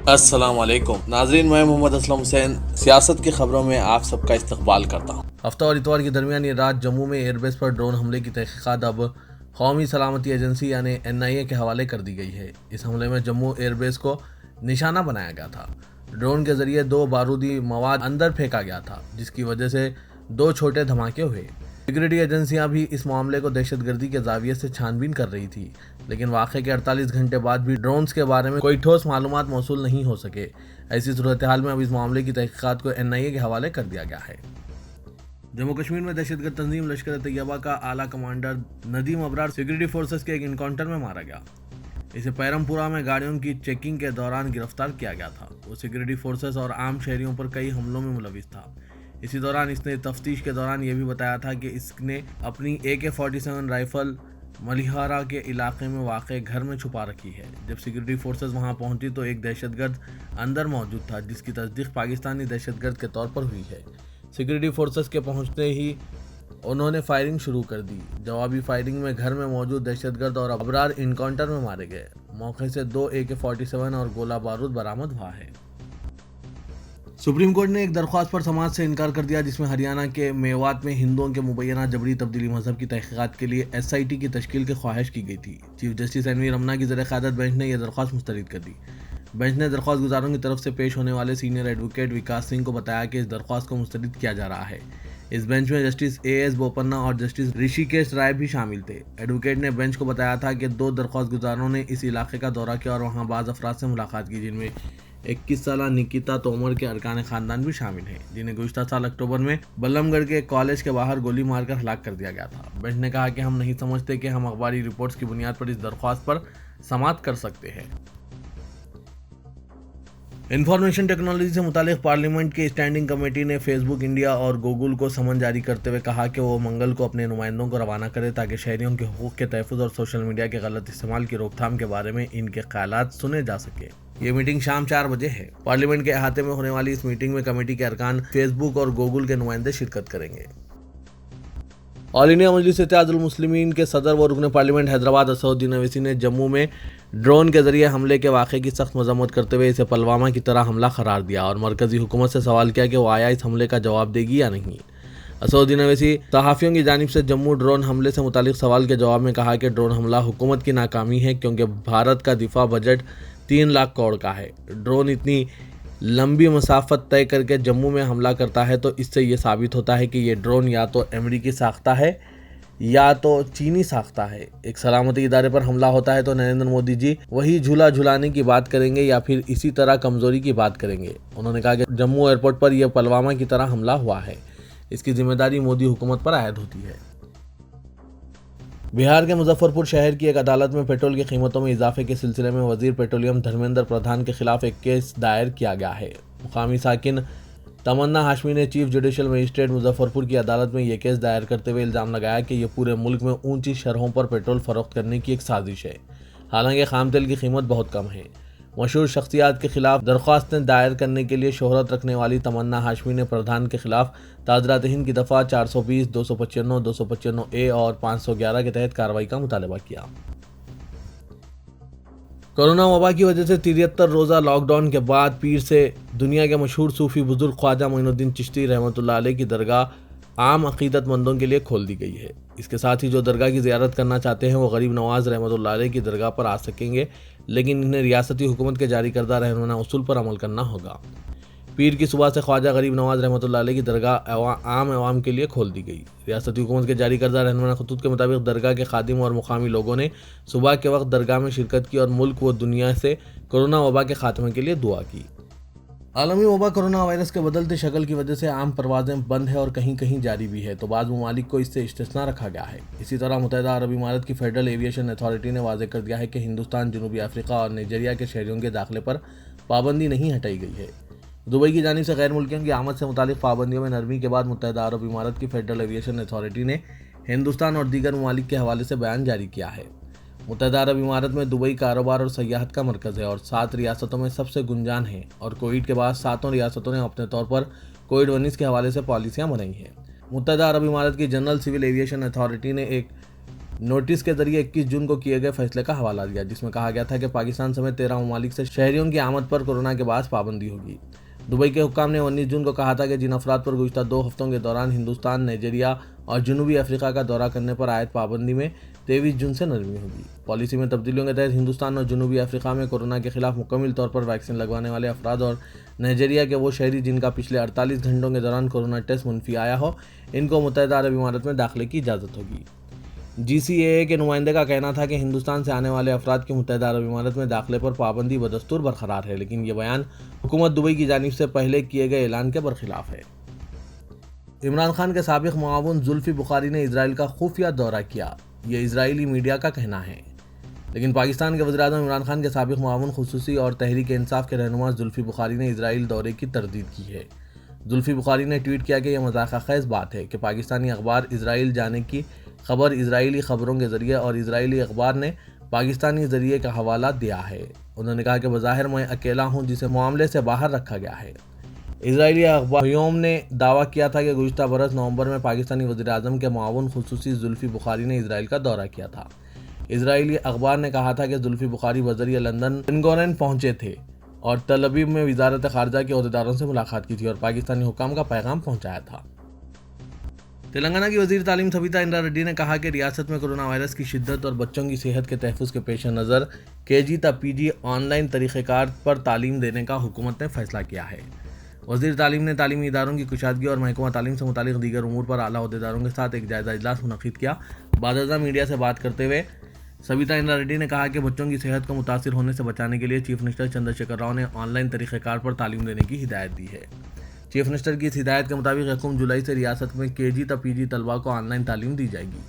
السلام علیکم ناظرین، میں محمد اسلم حسین سیاست کی خبروں میں آپ سب کا استقبال کرتا ہوں۔ ہفتہ اور اتوار کے درمیان یہ رات جموں میں ایئر بیس پر ڈرون حملے کی تحقیقات اب قومی سلامتی ایجنسی یعنی NIA کے حوالے کر دی گئی ہے۔ اس حملے میں جموں ایئر بیس کو نشانہ بنایا گیا تھا۔ ڈرون کے ذریعے 2 بارودی مواد اندر پھینکا گیا تھا، جس کی وجہ سے 2 چھوٹے دھماکے ہوئے۔ سیکورٹی ایجنسیاں بھی اس معاملے کو دہشت گردی کے زاویے سے چھان بین کر رہی تھی، لیکن واقعے کے 48 گھنٹے بعد بھی ڈرونز کے بارے میں کوئی ٹھوس معلومات موصول نہیں ہو سکے۔ ایسی صورتحال میں اب اس معاملے کی تحقیقات کو NIA کے حوالے کر دیا گیا ہے۔ جموں کشمیر میں دہشت گرد تنظیم لشکر طیبہ کا اعلیٰ کمانڈر ندیم ابرار سیکورٹی فورسز کے ایک انکاؤنٹر میں مارا گیا۔ اسے پیرم پورہ میں گاڑیوں کی چیکنگ کے دوران گرفتار کیا گیا تھا۔ وہ سیکورٹی فورسز اور عام شہریوں پر کئی حملوں میں ملوث تھا۔ اسی دوران اس نے تفتیش کے دوران یہ بھی بتایا تھا کہ اس نے اپنی AK-47 رائفل ملیہارا کے علاقے میں واقع گھر میں چھپا رکھی ہے۔ جب سیکورٹی فورسز وہاں پہنچی تو ایک دہشت گرد اندر موجود تھا، جس کی تصدیق پاکستانی دہشت گرد کے طور پر ہوئی ہے۔ سیکورٹی فورسز کے پہنچتے ہی انہوں نے فائرنگ شروع کر دی۔ جوابی فائرنگ میں گھر میں موجود دہشت گرد اور ابرار انکاؤنٹر میں مارے گئے۔ موقع سے 2 AK-47 اور گولہ بارود برآمد ہوا ہے۔ سپریم کورٹ نے ایک درخواست پر سماعت سے انکار کر دیا جس میں ہریانہ کے میوات میں ہندوؤں کے مبینہ جبری تبدیلی مذہب کی تحقیقات کے لیے SIT کی تشکیل کی خواہش کی گئی تھی۔ چیف جسٹس NV رمنا کی زیر قیادت بینچ نے یہ درخواست مسترد کر دی۔ بینچ نے درخواست گزاروں کی طرف سے پیش ہونے والے سینئر ایڈوکیٹ وکاس سنگھ کو بتایا کہ اس درخواست کو مسترد کیا جا رہا ہے۔ اس بینچ میں جسٹس AS بوپنا اور جسٹس رشیکیش رائے بھی شامل تھے۔ ایڈوکیٹ نے بینچ کو بتایا تھا کہ 2 درخواست گزاروں نے اس علاقے کا دورہ کیا اور وہاں بعض افراد سے ملاقات کی، جن میں 21 سالہ نکیتا تومر کے ارکان خاندان بھی شامل ہیں، جنہیں گزشتہ سال اکتوبر میں بلم گڑھ کے کالج کے باہر گولی مار کر ہلاک کر دیا گیا تھا۔ بینچ نے کہا کہ ہم نہیں سمجھتے کہ ہم اخباری رپورٹس کی بنیاد پر اس درخواست پر سماعت کر سکتے ہیں۔ انفارمیشن ٹیکنالوجی سے متعلق پارلیمنٹ کی اسٹینڈنگ کمیٹی نے فیس بک انڈیا اور گوگل کو سمن جاری کرتے ہوئے کہا کہ وہ منگل کو اپنے نمائندوں کو روانہ کرے تاکہ شہریوں کے حقوق کے تحفظ اور سوشل میڈیا کے غلط استعمال کی روک تھام کے بارے میں ان کے خیالات سنے جا سکے۔ یہ میٹنگ شام 4 بجے ہے۔ پارلیمنٹ کے احاطے میں ہونے والی اس میٹنگ میں کمیٹی کے ارکان فیس بک اور گوگل کے نمائندے شرکت کریں گے۔ آل انڈیا مجلس اتحاد المسلمین کے صدر و رکن پارلیمنٹ حیدرآباد اسدالدین اویسی نے جموں میں ڈرون کے ذریعے حملے کے واقعے کی سخت مذمت کرتے ہوئے اسے پلوامہ کی طرح حملہ قرار دیا اور مرکزی حکومت سے سوال کیا کہ وہ آیا اس حملے کا جواب دے گی یا نہیں۔ اسدالدین اویسی صحافیوں کی جانب سے جموں ڈرون حملے سے متعلق سوال کے جواب میں کہا کہ ڈرون حملہ حکومت کی ناکامی ہے کیونکہ بھارت کا دفاع بجٹ 3 لاکھ کروڑ کا ہے۔ ڈرون اتنی لمبی مسافت طے کر کے جموں میں حملہ کرتا ہے تو اس سے یہ ثابت ہوتا ہے کہ یہ ڈرون یا تو امریکی ساختہ ہے یا تو چینی ساختہ ہے۔ ایک سلامتی ادارے پر حملہ ہوتا ہے تو نریندر مودی جی وہی جھولا جھلانے کی بات کریں گے یا پھر اسی طرح کمزوری کی بات کریں گے۔ انہوں نے کہا کہ جموں ایئرپورٹ پر یہ پلوامہ کی طرح حملہ ہوا ہے، اس کی ذمہ داری مودی حکومت پر عائد ہوتی ہے۔ بہار کے مظفر پور شہر کی ایک عدالت میں پیٹرول کی قیمتوں میں اضافے کے سلسلے میں وزیر پیٹرولیم دھرمیندر پردھان کے خلاف ایک کیس دائر کیا گیا ہے۔ مقامی ساکن تمنا ہاشمی نے چیف جوڈیشل مجسٹریٹ مظفر پور کی عدالت میں یہ کیس دائر کرتے ہوئے الزام لگایا کہ یہ پورے ملک میں اونچی شرحوں پر پیٹرول فروخت کرنے کی ایک سازش ہے، حالانکہ خام تیل کی قیمت بہت کم ہے۔ مشہور شخصیات کے خلاف درخواستیں دائر کرنے کے لیے شہرت رکھنے والی تمنا ہاشمی نے پردھان کے خلاف تعزیرات ہند کی دفعہ 420، 295، 295A اور 511 کے تحت کارروائی کا مطالبہ کیا۔ کورونا وبا کی وجہ سے 73 روزہ لاک ڈاؤن کے بعد پیر سے دنیا کے مشہور صوفی بزرگ خواجہ معین الدین چشتی رحمۃ اللہ علیہ کی درگاہ عام عقیدت مندوں کے لیے کھول دی گئی ہے۔ اس کے ساتھ ہی جو درگاہ کی زیارت کرنا چاہتے ہیں وہ غریب نواز رحمۃ اللہ علیہ کی درگاہ پر آ سکیں گے، لیکن انہیں ریاستی حکومت کے جاری کردہ رہنما اصول پر عمل کرنا ہوگا۔ پیر کی صبح سے خواجہ غریب نواز رحمۃ اللہ علیہ کی درگاہ عام عوام کے لیے کھول دی گئی۔ ریاستی حکومت کے جاری کردہ رہنما خطوط کے مطابق درگاہ کے خادم اور مقامی لوگوں نے صبح کے وقت درگاہ میں شرکت کی اور ملک و دنیا سے کورونا وبا کے خاتمے کے لیے دعا کی۔ عالمی وبا کورونا وائرس کے بدلتے شکل کی وجہ سے عام پروازیں بند ہیں اور کہیں کہیں جاری بھی ہے، تو بعض ممالک کو اس سے استثناء رکھا گیا ہے۔ اسی طرح متحدہ عرب امارات کی فیڈرل ایویشن اتھارٹی نے واضح کر دیا ہے کہ ہندوستان، جنوبی افریقہ اور نائجیریا کے شہریوں کے داخلے پر پابندی نہیں ہٹائی گئی ہے۔ دبئی کی جانب سے غیر ملکیوں کی آمد سے متعلق پابندیوں میں نرمی کے بعد متحدہ عرب امارات کی فیڈرل ایویشن اتھارٹی نے ہندوستان اور دیگر ممالک کے حوالے سے بیان جاری کیا ہے۔ متحدہ عرب امارات میں دبئی کاروبار اور سیاحت کا مرکز ہے اور 7 ریاستوں میں سب سے گنجان ہے، اور کووڈ کے بعد 7 ریاستوں نے اپنے طور پر کووڈ-19 کے حوالے سے پالیسیاں بنائی ہیں۔ متحدہ عرب امارات کی جنرل سول ایویشن اتھارٹی نے ایک نوٹس کے ذریعے 21 جون کو کیے گئے فیصلے کا حوالہ دیا، جس میں کہا گیا تھا کہ پاکستان سمیت 13 ممالک سے شہریوں کی آمد پر کورونا کے باعث پابندی ہوگی۔ دبئی کے حکام نے 19 جون کو کہا تھا کہ جن افراد پر گزشتہ 2 ہفتوں کے دوران ہندوستان، نائجیریا اور جنوبی افریقہ کا دورہ کرنے پر عائد پابندی میں 23 جون سے نرمی ہوگی۔ پالیسی میں تبدیلیوں کے تحت ہندوستان اور جنوبی افریقہ میں کورونا کے خلاف مکمل طور پر ویکسین لگوانے والے افراد اور نائجیریا کے وہ شہری جن کا پچھلے 48 گھنٹوں کے دوران کورونا ٹیسٹ منفی آیا ہو، ان کو متحدہ عرب امارات میں داخلے کی اجازت ہوگی۔ GCAA کے نمائندے کا کہنا تھا کہ ہندوستان سے آنے والے افراد کے متحدہ عرب امارات میں داخلے پر پابندی بدستور برقرار ہے، لیکن یہ بیان حکومت دبئی کی جانب سے پہلے کیے گئے اعلان کے برخلاف ہے۔ عمران خان کے سابق معاون زلفی بخاری نے اسرائیل کا خفیہ دورہ کیا، یہ اسرائیلی میڈیا کا کہنا ہے، لیکن پاکستان کے وزیراعظم عمران خان کے سابق معاون خصوصی اور تحریک انصاف کے رہنما زلفی بخاری نے اسرائیل دورے کی تردید کی ہے۔ زلفی بخاری نے ٹویٹ کیا کہ یہ مذاق خیز بات ہے کہ پاکستانی اخبار اسرائیل جانے کی خبر اسرائیلی خبروں کے ذریعے اور اسرائیلی اخبار نے پاکستانی ذریعے کا حوالہ دیا ہے۔ انہوں نے کہا کہ بظاہر میں اکیلا ہوں جسے معاملے سے باہر رکھا گیا ہے۔ اسرائیلی اخبار یوم نے دعویٰ کیا تھا کہ گزشتہ برس نومبر میں پاکستانی وزیراعظم کے معاون خصوصی زلفی بخاری نے اسرائیل کا دورہ کیا تھا۔ اسرائیلی اخبار نے کہا تھا کہ زلفی بخاری بذریعہ لندن بن پہنچے تھے اور تل ابیب میں وزارت خارجہ کے عہدیداروں سے ملاقات کی تھی اور پاکستانی حکام کا پیغام پہنچایا تھا۔ تلنگانہ کی وزیر تعلیم سبیتا اندرا ریڈی نے کہا کہ ریاست میں کورونا وائرس کی شدت اور بچوں کی صحت کے تحفظ کے پیش نظر KG تا PG آن لائن طریقہ کار پر تعلیم دینے کا حکومت نے فیصلہ کیا ہے۔ وزیر تعلیم نے تعلیمی اداروں کی کشادگی اور محکمہ تعلیم سے متعلق دیگر امور پر اعلیٰ عہدیداروں کے ساتھ ایک جائزہ اجلاس منعقد کیا۔ بعد ازاں میڈیا سے بات کرتے ہوئے سبیتا اندرا ریڈی نے کہا کہ بچوں کی صحت کو متاثر ہونے سے بچانے کے لیے چیف منسٹر چندر شیکھر راؤ نے آن لائن طریقہ کار پر تعلیم دینے کی ہدایت دی ہے۔ چیف منسٹر کی اس ہدایت کے مطابق 1 جولائی سے ریاست میں KG تا PG طلباء کو آن لائن تعلیم دی جائے گی۔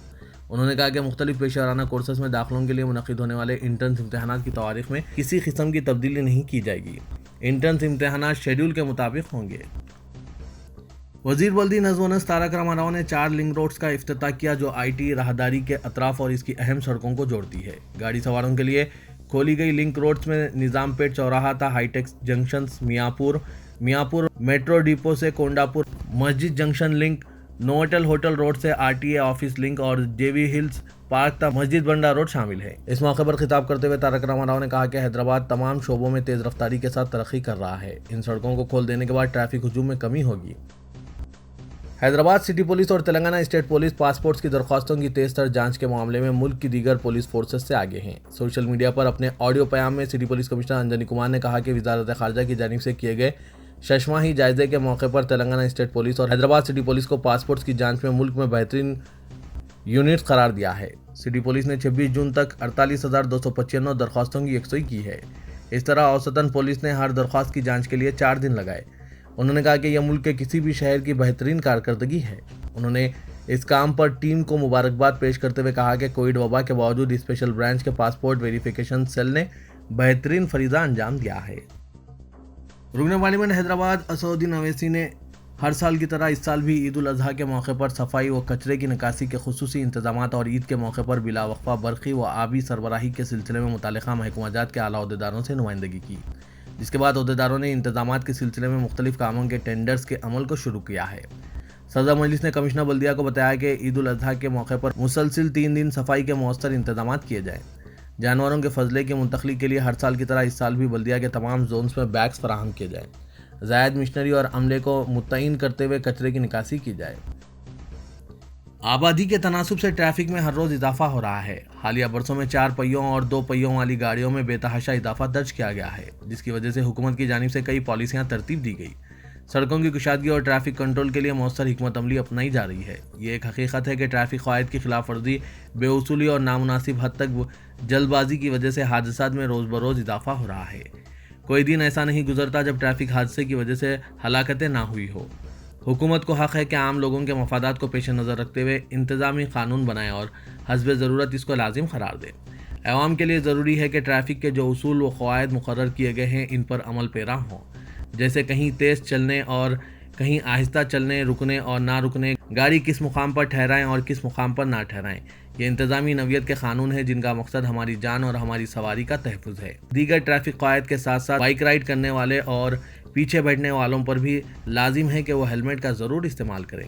انہوں نے کہا کہ مختلف پیشہ ورانہ کورسز میں داخلوں کے لیے منعقد ہونے والے انٹرنس امتحانات کی تواریخ میں کسی قسم کی تبدیلی نہیں کی جائے گی۔ انٹرنس امتحانات شیڈول کے مطابق ہوں گے۔ وزیر بلدی نظم و نسق تارک راما راؤ نے 4 لنک روڈز کا افتتاح کیا جو IT راہداری کے اطراف اور اس کی اہم سڑکوں کو جوڑتی ہے۔ گاڑی سواروں کے لیے کھولی گئی لنک روڈز میں نظام پیٹ چوراہا تا high tech junctions, Miyapur metro depot سے کونڈاپور مسجد junction link, Novotel hotel road سے RTA آفس لنک اور JV ہلز پارک تا مسجد بنڈا روڈ شامل ہے۔ اس موقع پر خطاب کرتے ہوئے تارک راما راؤ نے کہا کہ حیدرآباد تمام شعبوں میں تیز رفتاری کے ساتھ ترقی کر رہا ہے۔ ان سڑکوں کو کھول دینے کے بعد ٹریفک ہجوم میں کمی ہوگی۔ حیدرآباد سٹی پولیس اور تلنگانہ اسٹیٹ پولیس پاسپورٹس کی درخواستوں کی تیز تر جانچ کے معاملے میں ملک کی دیگر پولیس فورسز سے آگے ہیں۔ سوشل میڈیا پر اپنے آڈیو پیام میں city police commissioner Anjani Kumar نے کہا کہ وزارت خارجہ کی جانب سے کیے گئے 6 ماہی جائزے کے موقع پر تلنگانہ اسٹیٹ پولیس اور حیدرآباد سٹی پولیس کو پاسپورٹس کی جانچ میں ملک میں بہترین یونٹس قرار دیا ہے۔ سٹی پولیس نے 26 جون تک 48,295 درخواستوں کی یکسوئی کی ہے۔ اس طرح اوسطاً پولیس نے ہر درخواست کی جانچ کے لیے 4 دن لگائے۔ انہوں نے کہا کہ یہ ملک کے کسی بھی شہر کی بہترین کارکردگی ہے۔ انہوں نے اس کام پر ٹیم کو مبارکباد پیش کرتے ہوئے کہا کہ کووڈ وبا کے باوجود اسپیشل برانچ کے پاسپورٹ ویریفیکیشن سیل نے بہترین فریضہ انجام دیا ہے۔ رکن پارلیمنٹ حیدرآباد اسدالدین اویسی نے ہر سال کی طرح اس سال بھی عید الاضحیٰ کے موقع پر صفائی و کچرے کی نکاسی کے خصوصی انتظامات اور عید کے موقع پر بلا وقفہ برقی و آبی سربراہی کے سلسلے میں متعلقہ محکمہ جات کے اعلیٰ عہدیداروں سے نمائندگی کی، جس کے بعد عہدیداروں نے انتظامات کے سلسلے میں مختلف کاموں کے ٹینڈرز کے عمل کو شروع کیا ہے۔ صدر مجلس نے کمشنر بلدیہ کو بتایا کہ عید الاضحیٰ کے موقع پر مسلسل 3 دن صفائی کے مؤثر انتظامات کیے جائیں۔ جانوروں کے فضلے کی منتقلی کے لیے ہر سال کی طرح اس سال بھی بلدیہ کے تمام زونز میں بیگز فراہم کیے جائیں۔ زائد مشنری اور عملے کو متعین کرتے ہوئے کچرے کی نکاسی کی جائے۔ آبادی کے تناسب سے ٹریفک میں ہر روز اضافہ ہو رہا ہے۔ حالیہ برسوں میں 4 پہیوں اور 2 پہیوں والی گاڑیوں میں بے تحاشا اضافہ درج کیا گیا ہے، جس کی وجہ سے حکومت کی جانب سے کئی پالیسیاں ترتیب دی گئی۔ سڑکوں کی کشادگی اور ٹریفک کنٹرول کے لیے مؤثر حکمت عملی اپنائی جا رہی ہے۔ یہ ایک حقیقت ہے کہ ٹریفک قواعد کی خلاف ورزی، بے اصولی اور نامناسب حد تک جلد بازی کی وجہ سے حادثات میں روز بروز اضافہ ہو رہا ہے۔ کوئی دن ایسا نہیں گزرتا جب ٹریفک حادثے کی وجہ سے ہلاکتیں نہ ہوئی ہو۔ حکومت کو حق ہے کہ عام لوگوں کے مفادات کو پیش نظر رکھتے ہوئے انتظامی قانون بنائے اور حسب ضرورت اس کو لازم قرار دے۔ عوام کے لیے ضروری ہے کہ ٹریفک کے جو اصول و قواعد مقرر کیے گئے ہیں ان پر عمل پیرا ہوں، جیسے کہیں تیز چلنے اور کہیں آہستہ چلنے، رکنے اور نہ رکنے، گاڑی کس مقام پر ٹھہرائیں اور کس مقام پر نہ ٹھہرائیں۔ یہ انتظامی نوعیت کے قانون ہیں جن کا مقصد ہماری جان اور ہماری سواری کا تحفظ ہے۔ دیگر ٹریفک قواعد کے ساتھ ساتھ بائک رائڈ کرنے والے اور پیچھے بیٹھنے والوں پر بھی لازم ہے کہ وہ ہیلمٹ کا ضرور استعمال کریں۔